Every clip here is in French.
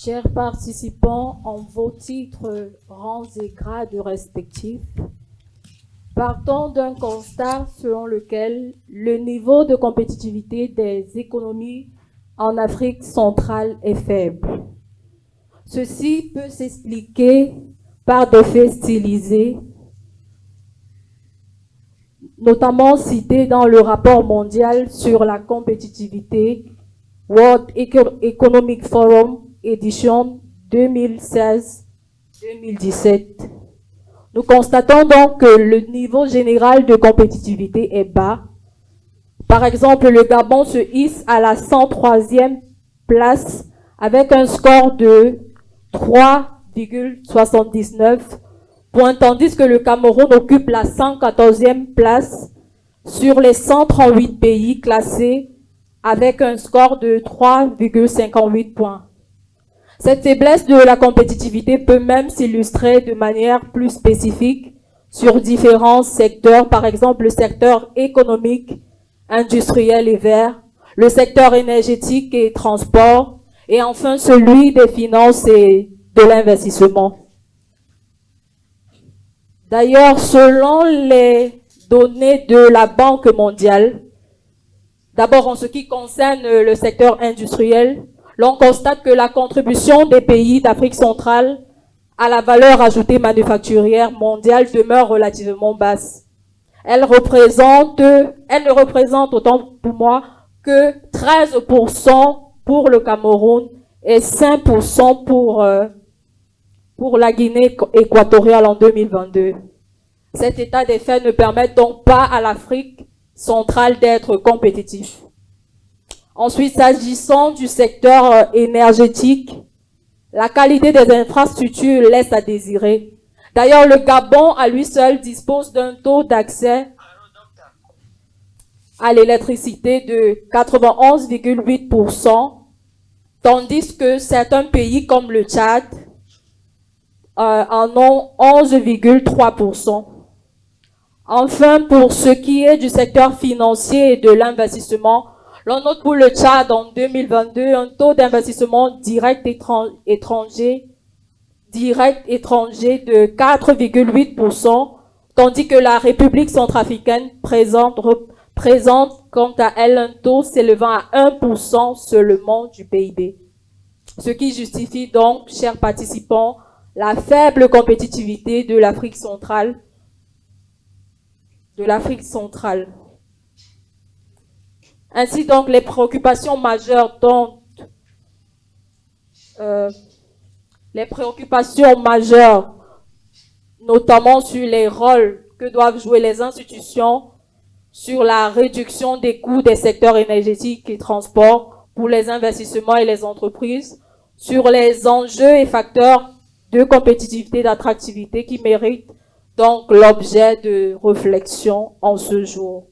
Chers participants, en vos titres, rangs et grades respectifs, partons d'un constat selon lequel le niveau de compétitivité des économies en Afrique centrale est faible. Ceci peut s'expliquer par des faits stylisés, notamment cités dans le rapport mondial sur la compétitivité World Economic Forum édition 2016-2017. Nous constatons donc que le niveau général de compétitivité est bas. Par exemple, le Gabon se hisse à la 103e place avec un score de 3,79 points, tandis que le Cameroun occupe la 114e place sur les 138 pays classés avec un score de 3,58 points. Cette faiblesse de la compétitivité peut même s'illustrer de manière plus spécifique sur différents secteurs, par exemple le secteur économique, industriel et vert, le secteur énergétique et transport, et enfin celui des finances et de l'investissement. D'ailleurs, selon les données de la Banque mondiale, d'abord en ce qui concerne le secteur industriel, l'on constate que la contribution des pays d'Afrique centrale à la valeur ajoutée manufacturière mondiale demeure relativement basse. Elle ne représente autant pour moi que 13% pour le Cameroun et 5% pour la Guinée équatoriale en 2022. Cet état des faits ne permet donc pas à l'Afrique centrale d'être compétitif. Ensuite, s'agissant du secteur énergétique, la qualité des infrastructures laisse à désirer. D'ailleurs, le Gabon, à lui seul, dispose d'un taux d'accès à l'électricité de 91,8%, tandis que certains pays comme le Tchad en ont 11,3%. Enfin, pour ce qui est du secteur financier et de l'investissement, l'on note pour le Tchad en 2022 un taux d'investissement direct étranger de 4,8%, tandis que la République centrafricaine présente quant à elle un taux s'élevant à 1% seulement du PIB. Ce qui justifie donc, chers participants, la faible compétitivité de l'Afrique centrale. Ainsi donc, les préoccupations majeures notamment sur les rôles que doivent jouer les institutions, sur la réduction des coûts des secteurs énergétiques et transports pour les investissements et les entreprises, sur les enjeux et facteurs de compétitivité, d'attractivité qui méritent donc l'objet de réflexion en ce jour.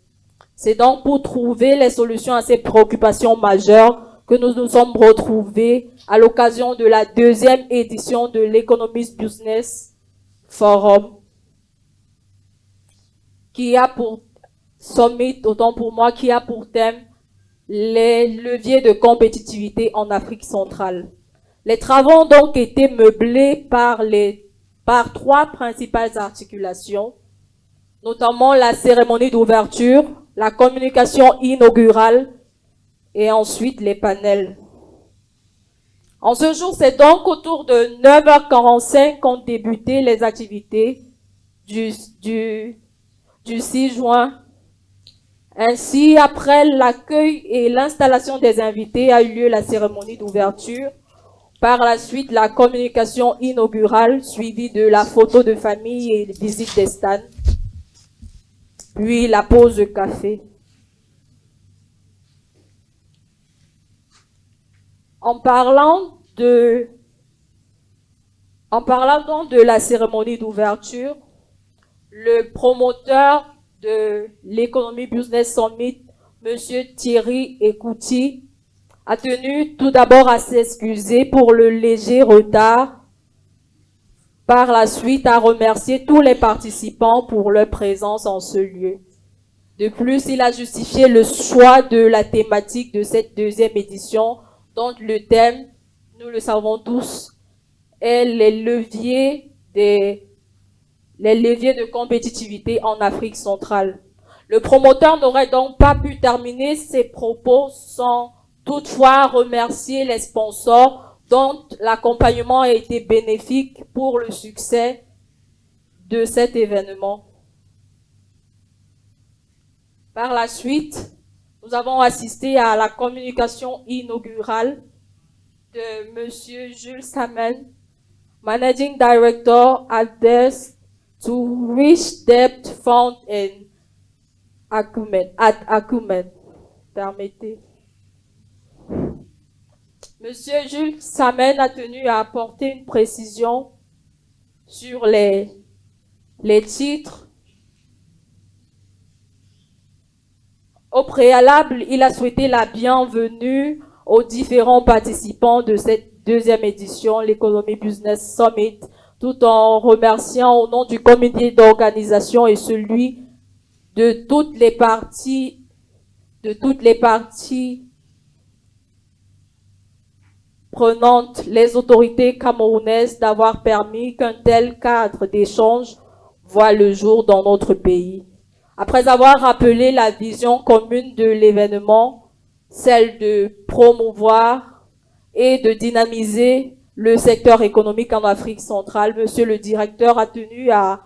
C'est donc pour trouver les solutions à ces préoccupations majeures que nous nous sommes retrouvés à l'occasion de la 2e édition de l'Economist Business Forum, qui a pour summit, autant pour moi, qui a pour thème les leviers de compétitivité en Afrique centrale. Les travaux ont donc été meublés par 3 principales articulations, notamment la cérémonie d'ouverture, la communication inaugurale et ensuite les panels. En ce jour, c'est donc autour de 9h45 qu'ont débuté les activités du 6 juin. Ainsi, après l'accueil et l'installation des invités, a eu lieu la cérémonie d'ouverture. Par la suite, la communication inaugurale, suivie de la photo de famille et visite des stands. Puis la pause de café. En parlant donc de la cérémonie d'ouverture, le promoteur de l'Economy Business Summit, M. Thierry Ekouti, a tenu tout d'abord à s'excuser pour le léger retard. Par la suite, à remercier tous les participants pour leur présence en ce lieu. De plus, il a justifié le choix de la thématique de cette 2e édition, dont le thème « nous le savons tous, est les leviers de compétitivité en Afrique centrale. Le promoteur n'aurait donc pas pu terminer ses propos sans toutefois remercier les sponsors dont l'accompagnement a été bénéfique pour le succès de cet événement. Par la suite, nous avons assisté à la communication inaugurale de M. Jules Samen, Managing Director at to Rich Debt Fund at Acumen. Permettez. Monsieur Jules Samen a tenu à apporter une précision sur les titres. Au préalable, il a souhaité la bienvenue aux différents participants de cette deuxième édition, l'Economy Business Summit, tout en remerciant au nom du comité d'organisation et celui de toutes les parties prenantes, les autorités camerounaises d'avoir permis qu'un tel cadre d'échange voit le jour dans notre pays. Après avoir rappelé la vision commune de l'événement, celle de promouvoir et de dynamiser le secteur économique en Afrique centrale, Monsieur le directeur a tenu à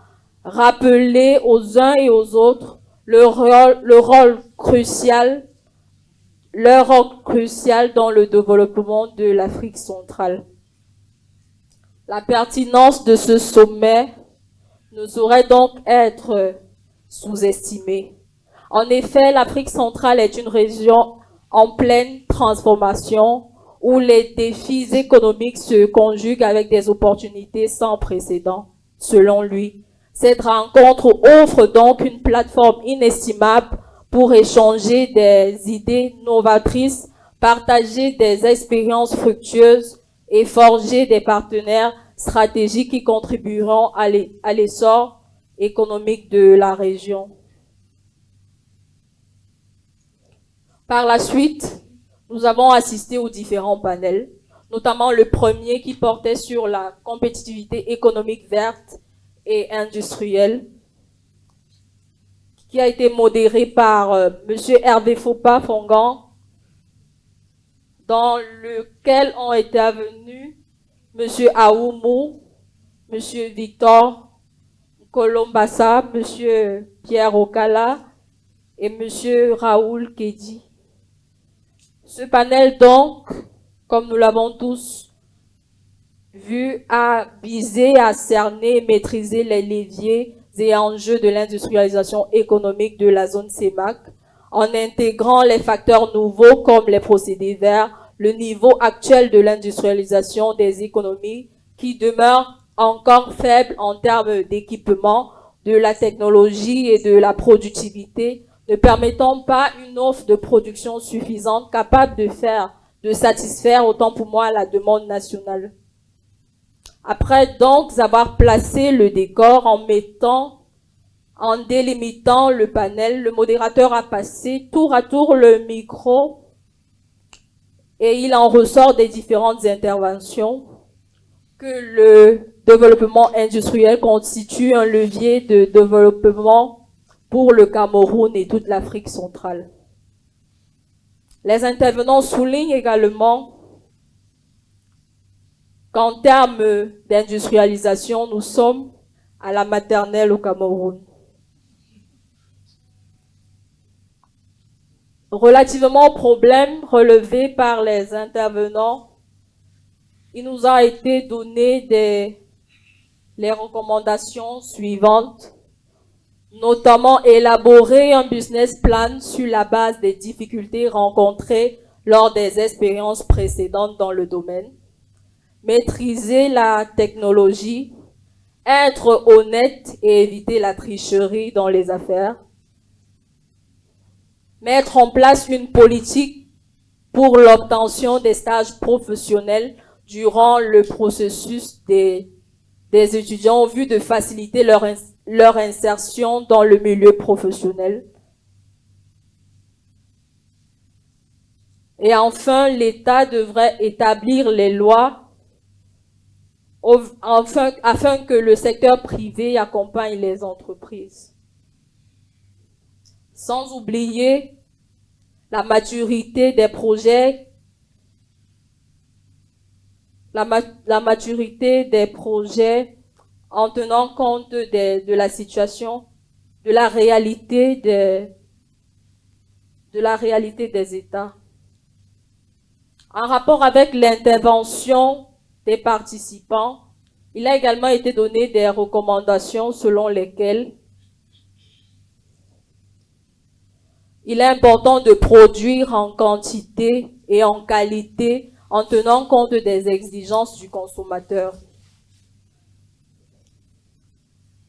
rappeler aux uns et aux autres leur rôle crucial dans le développement de l'Afrique centrale. La pertinence de ce sommet ne saurait donc être sous-estimée. En effet, l'Afrique centrale est une région en pleine transformation où les défis économiques se conjuguent avec des opportunités sans précédent, selon lui. Cette rencontre offre donc une plateforme inestimable pour échanger des idées novatrices, partager des expériences fructueuses et forger des partenaires stratégiques qui contribueront à l'essor économique de la région. Par la suite, nous avons assisté aux différents panels, notamment le premier qui portait sur la compétitivité économique verte et industrielle, qui a été modéré par M. Hervé Fopa Fongan, dans lequel ont été venus M. Aoumou, M. Victor Kolombassa, M. Pierre Okala et M. Raoul Kedi. Ce panel, donc, comme nous l'avons tous vu, a visé à cerner et maîtriser les leviers et enjeux de l'industrialisation économique de la zone CEMAC, en intégrant les facteurs nouveaux comme les procédés verts, le niveau actuel de l'industrialisation des économies qui demeure encore faible en termes d'équipement, de la technologie et de la productivité, ne permettant pas une offre de production suffisante capable de satisfaire autant pour moi la demande nationale. Après donc avoir placé le décor en délimitant le panel, le modérateur a passé tour à tour le micro et il en ressort des différentes interventions que le développement industriel constitue un levier de développement pour le Cameroun et toute l'Afrique centrale. Les intervenants soulignent également qu'en termes d'industrialisation, nous sommes à la maternelle au Cameroun. Relativement aux problèmes relevés par les intervenants, il nous a été donné les recommandations suivantes, notamment élaborer un business plan sur la base des difficultés rencontrées lors des expériences précédentes dans le domaine, maîtriser la technologie, être honnête et éviter la tricherie dans les affaires, mettre en place une politique pour l'obtention des stages professionnels durant le processus des étudiants en vue de faciliter leur insertion dans le milieu professionnel. Et enfin, l'État devrait établir les lois afin que le secteur privé accompagne les entreprises. Sans oublier la maturité des projets, la maturité des projets en tenant compte de la situation, de la réalité des États. En rapport avec l'intervention des participants, il a également été donné des recommandations selon lesquelles il est important de produire en quantité et en qualité en tenant compte des exigences du consommateur.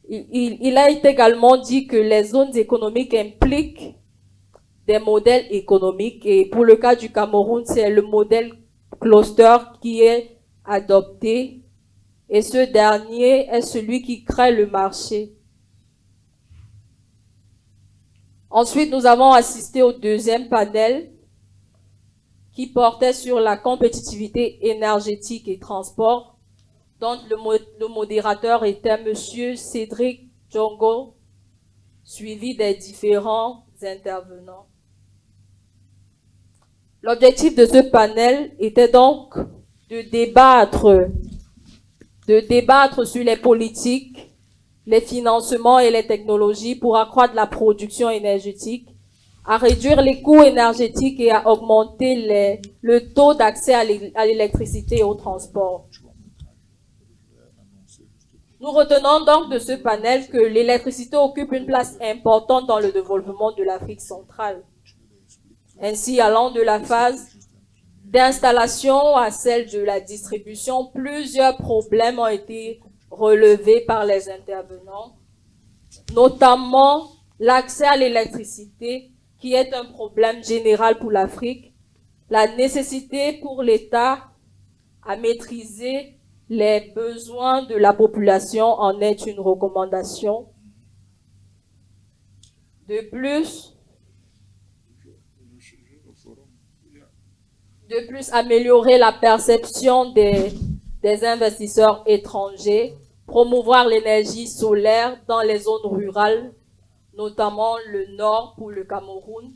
Il a été également dit que les zones économiques impliquent des modèles économiques et pour le cas du Cameroun, c'est le modèle cluster qui est adopté et ce dernier est celui qui crée le marché. Ensuite, nous avons assisté au deuxième panel qui portait sur la compétitivité énergétique et transport, dont le modérateur était Monsieur Cédric Djongo, suivi des différents intervenants. L'objectif de ce panel était donc de débattre sur les politiques, les financements et les technologies pour accroître la production énergétique, à réduire les coûts énergétiques et à augmenter le taux d'accès à l'électricité et au transport. Nous retenons donc de ce panel que l'électricité occupe une place importante dans le développement de l'Afrique centrale. Ainsi, allant de la phase d'installation à celle de la distribution, plusieurs problèmes ont été relevés par les intervenants, notamment l'accès à l'électricité, qui est un problème général pour l'Afrique, la nécessité pour l'État à maîtriser les besoins de la population en est une recommandation. De plus, améliorer la perception des investisseurs étrangers, promouvoir l'énergie solaire dans les zones rurales, notamment le nord pour le Cameroun.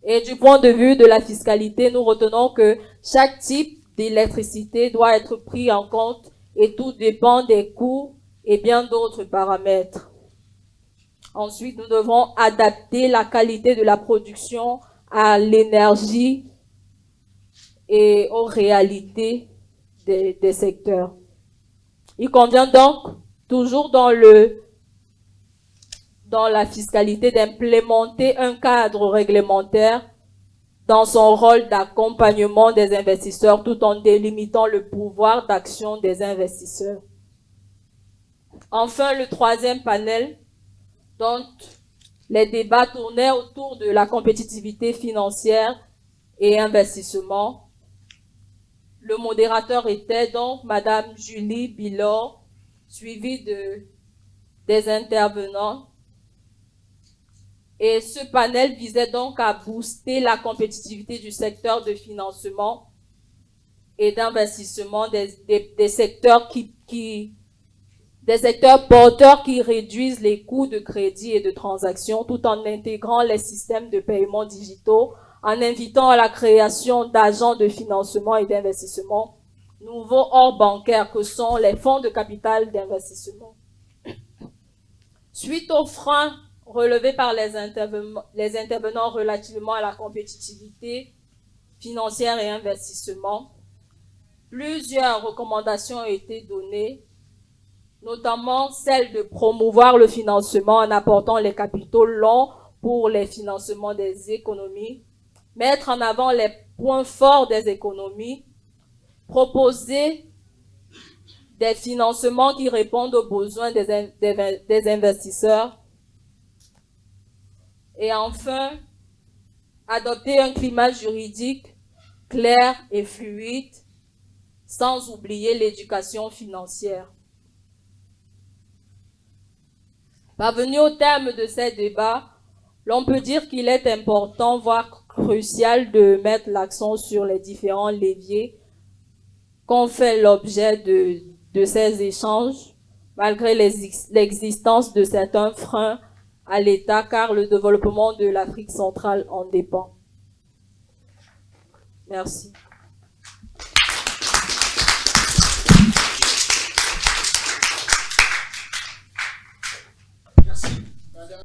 Et du point de vue de la fiscalité, nous retenons que chaque type d'électricité doit être pris en compte et tout dépend des coûts et bien d'autres paramètres. Ensuite, nous devons adapter la qualité de la production à l'énergie et aux réalités des secteurs. Il convient donc, toujours dans la fiscalité, d'implémenter un cadre réglementaire dans son rôle d'accompagnement des investisseurs tout en délimitant le pouvoir d'action des investisseurs. Enfin, le troisième panel, dont les débats tournaient autour de la compétitivité financière et investissement. Le modérateur était donc Madame Julie Bilor, suivie des intervenants. Et ce panel visait donc à booster la compétitivité du secteur de financement et d'investissement des secteurs des secteurs porteurs qui réduisent les coûts de crédit et de transactions tout en intégrant les systèmes de paiement digitaux, en invitant à la création d'agents de financement et d'investissement nouveaux hors bancaires que sont les fonds de capital d'investissement. Suite aux freins relevés par les intervenants relativement à la compétitivité financière et investissement, plusieurs recommandations ont été données, notamment celle de promouvoir le financement en apportant les capitaux longs pour les financements des économies, mettre en avant les points forts des économies, proposer des financements qui répondent aux besoins des investisseurs et enfin, adopter un climat juridique clair et fluide sans oublier l'éducation financière. Parvenu au terme de ces débats, l'on peut dire qu'il est important, voire crucial de mettre l'accent sur les différents leviers qu'ont fait l'objet de ces échanges, malgré l'existence de certains freins à l'État, car le développement de l'Afrique centrale en dépend. Merci.